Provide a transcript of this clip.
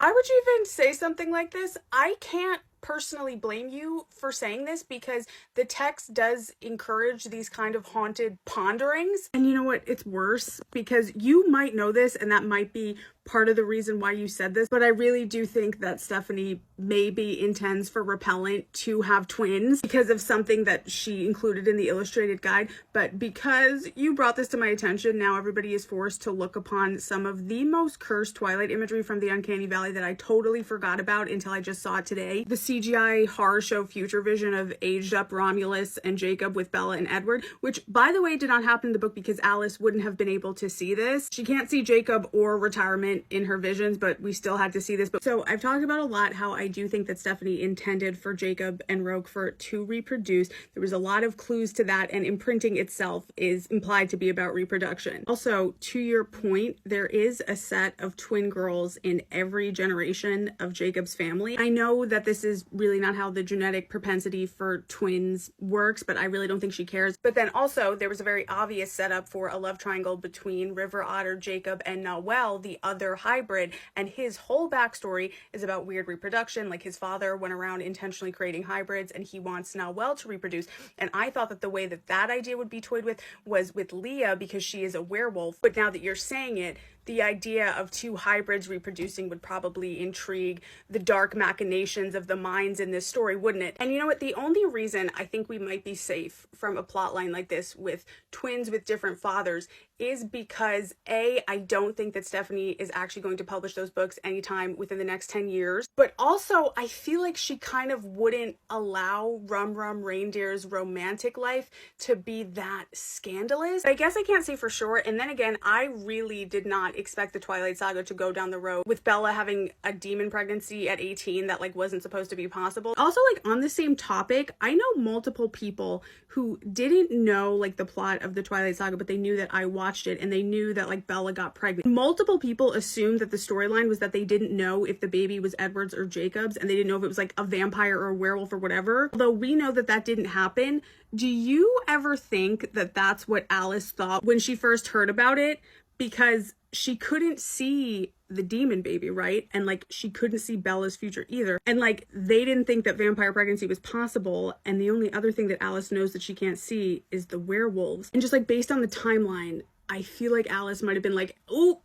Why would you even say something like this? I can't personally blame you for saying this because the text does encourage these kind of haunted ponderings. And you know what? It's worse because you might know this and that might be part of the reason why you said this, but I really do think that Stephanie maybe intends for Repellent to have twins because of something that she included in the illustrated guide. But because you brought this to my attention, now everybody is forced to look upon some of the most cursed Twilight imagery from the Uncanny Valley that I totally forgot about until I just saw it today. The CGI horror show Future Vision of aged up Romulus and Jacob with Bella and Edward, which by the way did not happen in the book because Alice wouldn't have been able to see this. She can't see Jacob or retirement in her visions, but we still had to see this. So I've talked about a lot how I do think that Stephanie intended for Jacob and Roquefort to reproduce. There was a lot of clues to that, and imprinting itself is implied to be about reproduction. Also, to your point, there is a set of twin girls in every generation of Jacob's family. I know that this is really not how the genetic propensity for twins works, but I really don't think she cares. But then also there was a very obvious setup for a love triangle between River Otter, Jacob, and Noelle, the other hybrid, and his whole backstory is about weird reproduction. Like his father went around intentionally creating hybrids and he wants Noelle to reproduce. And I thought that the way that that idea would be toyed with was with Leah because she is a werewolf. But now that you're saying it, the idea of two hybrids reproducing would probably intrigue the dark machinations of the minds in this story, wouldn't it? And you know what? The only reason I think we might be safe from a plotline like this with twins with different fathers is because A, I don't think that Stephanie is actually going to publish those books anytime within the next 10 years. But also, I feel like she kind of wouldn't allow Rum Rum Reindeer's romantic life to be that scandalous. I guess I can't say for sure. And then again, I really did not expect the Twilight Saga to go down the road with Bella having a demon pregnancy at 18 that like wasn't supposed to be possible. Also, like on the same topic, I know multiple people who didn't know like the plot of the Twilight Saga, but they knew that I watched it and they knew that like Bella got pregnant. Multiple people assumed that the storyline was that they didn't know if the baby was Edward's or Jacob's, and they didn't know if it was like a vampire or a werewolf or whatever. Although we know that that didn't happen. Do you ever think that that's what Alice thought when she first heard about it? Because she couldn't see the demon baby, right? And like she couldn't see Bella's future either. And like they didn't think that vampire pregnancy was possible. And the only other thing that Alice knows that she can't see is the werewolves. And just like based on the timeline, I feel like Alice might have been like, oh,